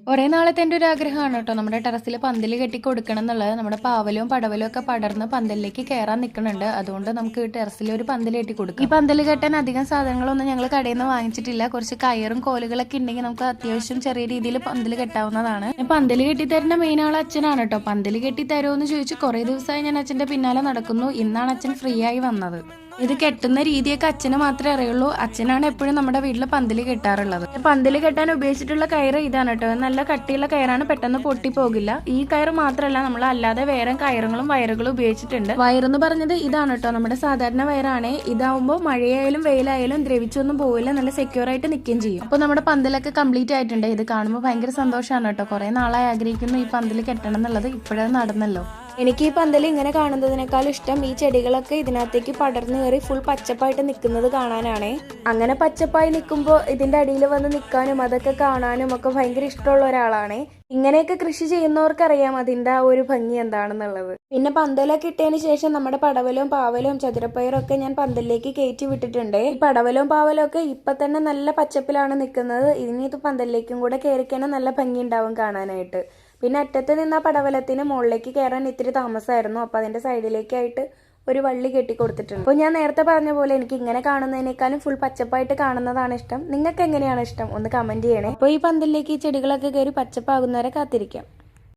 കുറേ നാളത്തെ എൻ്റെ ഒരു ആഗ്രഹമാണ് കേട്ടോ നമ്മുടെ ടെറസിൽ പന്തൽ കെട്ടി കൊടുക്കണം എന്നുള്ളത്. നമ്മുടെ പാവലും പടവലും ഒക്കെ പടർന്ന് പന്തലിലേക്ക് കയറാൻ നിൽക്കുന്നുണ്ട്. അതുകൊണ്ട് നമുക്ക് ടെറസിൽ ഒരു പന്തൽ കെട്ടി കൊടുക്കാം. ഈ പന്തൽ കെട്ടാൻ അധികം സാധനങ്ങളൊന്നും ഞങ്ങൾ കടയിൽ നിന്ന് വാങ്ങിച്ചിട്ടില്ല. കുറച്ച് കയറും കോലുകളൊക്കെ ഉണ്ടെങ്കിൽ നമുക്ക് അത്യാവശ്യം ചെറിയ രീതിയിൽ പന്തൽ കെട്ടാവുന്നതാണ്. പന്തൽ കെട്ടി തരുന്ന മെയിൻ ആൾ അച്ഛനാണ് കേട്ടോ. പന്തൽ കെട്ടി തരുമോ എന്ന് ചോദിച്ച് കുറേ ദിവസമായി ഞാൻ അച്ഛൻ്റെ പിന്നാലെ നടക്കുന്നു. ഇന്നാണ് അച്ഛൻ ഫ്രീ ആയി വന്നത്. ഇത് കെട്ടുന്ന രീതിയൊക്കെ അച്ഛന് മാത്രമേ അറിയുള്ളൂ. അച്ഛനാണ് എപ്പോഴും നമ്മുടെ വീട്ടിൽ പന്തല് കെട്ടാറുള്ളത്. പന്തല് കെട്ടാൻ ഉപയോഗിച്ചിട്ടുള്ള കയറ് ഇതാണ് കേട്ടോ. നല്ല കട്ടിയുള്ള കയറാണ്, പെട്ടെന്ന് പൊട്ടി പോകില്ല. ഈ കയറ് മാത്രമല്ല, നമ്മൾ അല്ലാതെ വേറെ കയറുകളും വയറുകളും ഉപയോഗിച്ചിട്ടുണ്ട്. വയറെന്ന് പറഞ്ഞത് ഇതാണ് കേട്ടോ, നമ്മുടെ സാധാരണ വയറാണ്. ഇതാവുമ്പോൾ മഴയായാലും വെയിലായാലും ദ്രവിച്ചൊന്നും പോവില്ല, നല്ല സെക്യൂർ ആയിട്ട് നിൽക്കുകയും ചെയ്യും. അപ്പോൾ നമ്മുടെ പന്തലൊക്കെ കംപ്ലീറ്റ് ആയിട്ടുണ്ട്. ഇത് കാണുമ്പോൾ ഭയങ്കര സന്തോഷമാണ് കേട്ടോ. കുറെ നാളായി ആഗ്രഹിക്കുന്നു ഈ പന്തല് കെട്ടണം എന്നുള്ളത്. ഇപ്പോഴത് നടന്നല്ലോ. എനിക്ക് ഈ പന്തൽ ഇങ്ങനെ കാണുന്നതിനേക്കാൾ ഇഷ്ടം ഈ ചെടികളൊക്കെ ഇതിനകത്തേക്ക് പടർന്നു കയറി ഫുൾ പച്ചപ്പായിട്ട് നിൽക്കുന്നത് കാണാനാണ്. അങ്ങനെ പച്ചപ്പായി നിൽക്കുമ്പോൾ ഇതിന്റെ അടിയിൽ വന്ന് നിൽക്കാനും അതൊക്കെ കാണാനും ഒക്കെ ഭയങ്കര ഇഷ്ടമുള്ള ഒരാളാണ്. ഇങ്ങനെയൊക്കെ കൃഷി ചെയ്യുന്നവർക്കറിയാം അതിന്റെ ആ ഒരു ഭംഗി എന്താണെന്നുള്ളത്. പിന്നെ പന്തലൊക്കെ ഇട്ടതിന് ശേഷം നമ്മുടെ പടവലും പാവലും ചതുരപ്പയറും ഒക്കെ ഞാൻ പന്തലിലേക്ക് കയറ്റി വിട്ടിട്ടുണ്ട്. ഈ പടവലും പാവലും ഒക്കെ ഇപ്പൊ തന്നെ നല്ല പച്ചപ്പിലാണ് നിൽക്കുന്നത്. ഇനി ഇത് പന്തലിലേക്കും കൂടെ കയറിക്കഴിഞ്ഞാൽ നല്ല ഭംഗി ഉണ്ടാവും കാണാനായിട്ട്. പിന്നെ അറ്റത്ത് നിന്ന് ആ പടവലത്തിന് മുകളിലേക്ക് കയറാൻ ഇത്തിരി താമസമായിരുന്നു. അപ്പോൾ അതിന്റെ സൈഡിലേക്കായിട്ട് ഒരു വള്ളി കെട്ടി കൊടുത്തിട്ടുണ്ട്. അപ്പോൾ ഞാൻ നേരത്തെ പറഞ്ഞ പോലെ എനിക്ക് ഇങ്ങനെ കാണുന്നതിനേക്കാളും ഫുൾ പച്ചപ്പായിട്ട് കാണുന്നതാണ് ഇഷ്ടം. നിങ്ങൾക്ക് എങ്ങനെയാണ് ഇഷ്ടം ഒന്ന് കമന്റ് ചെയ്യണേ. അപ്പോൾ ഈ പന്തലിലേക്ക് ഈ ചെടികളൊക്കെ കയറി പച്ചപ്പാകുന്നവരെ കാത്തിരിക്കാം.